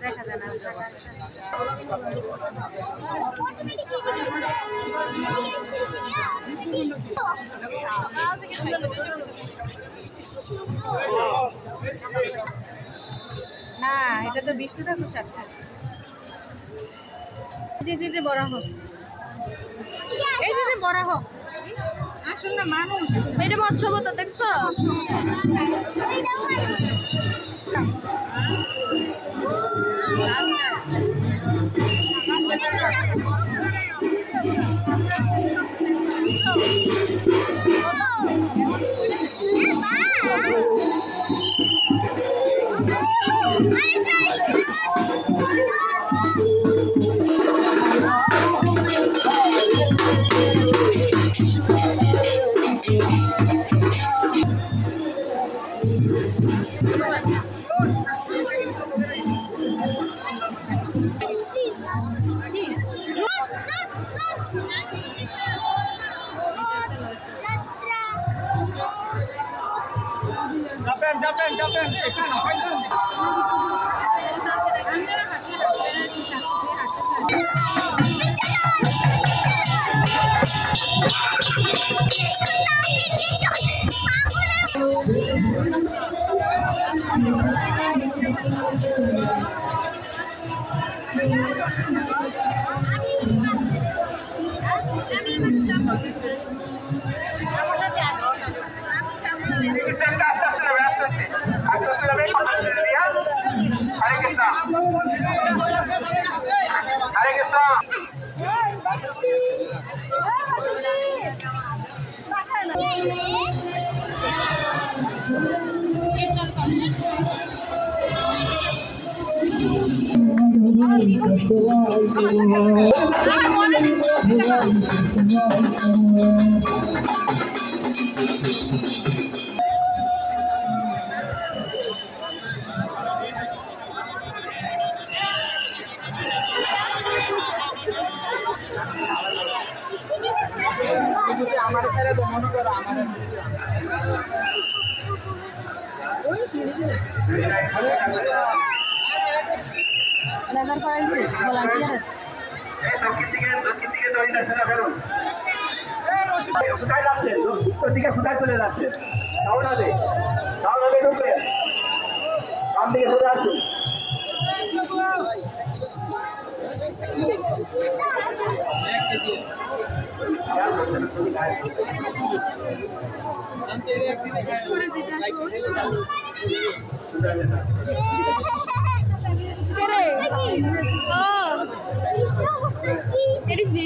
দেখা যায় না। না এটা তো বিষ্ণু ঠাকুর সাথে যে বড় হোক এই যে বড় হোক আসল না মানুষ এটা মৎস্যবতা দেখছো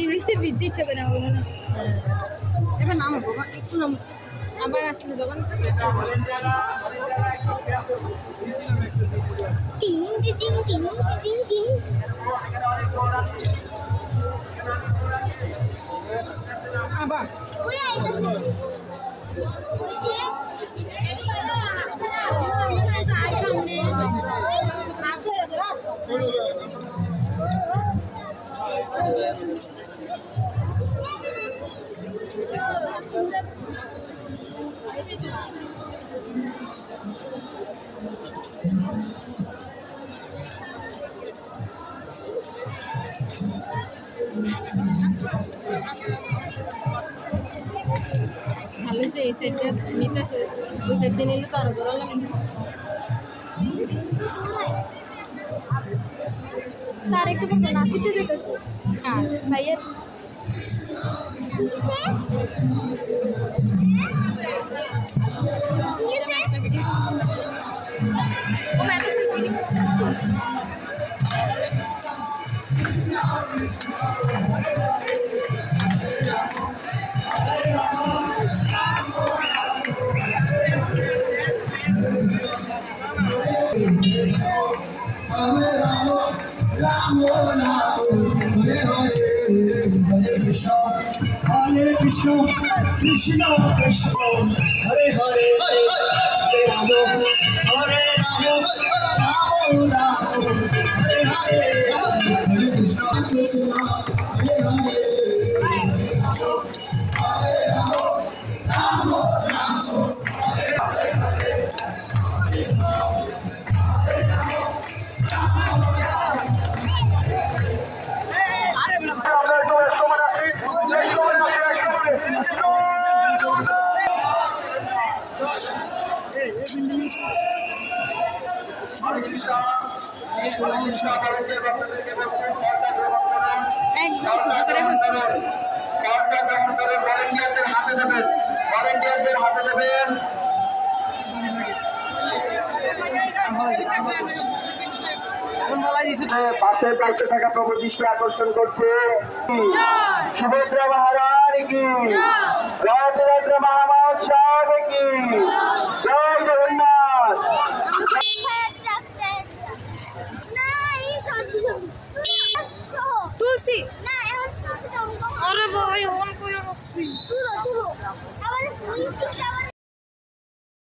বৃষ্টির ভিজে ইচ্ছে করে এবার নাম একটু নাম আবার আসলে দোকান আবার ভালো যে এই সাইডটা নিতে ওই সাইড দিয়ে নিলে তো আরো বড় লাগে তার একটু নাচিতে যেতেছে আর ভাইয়ের Hare Krishna, Krishna Krishna, Hare Hare, Hare Rama, Hare Rama, Rama Rama, Hare Hare, Hare Krishna, Krishna, Hare Hare, Hare Rama, Rama Rama, Hare Hare, Hare Rama, একদম ছোট করে ফেলছি। ভলেন্টিয়ারদের হাতে দেবেন, ভলেন্টিয়ারদের হাতে দেবেন। পাশের পাশে থাকা প্রভু দৃষ্টি আকর্ষণ করছে সুভদ্রা মহারানী কি, রথযাত্রা মহামহোৎসব কি।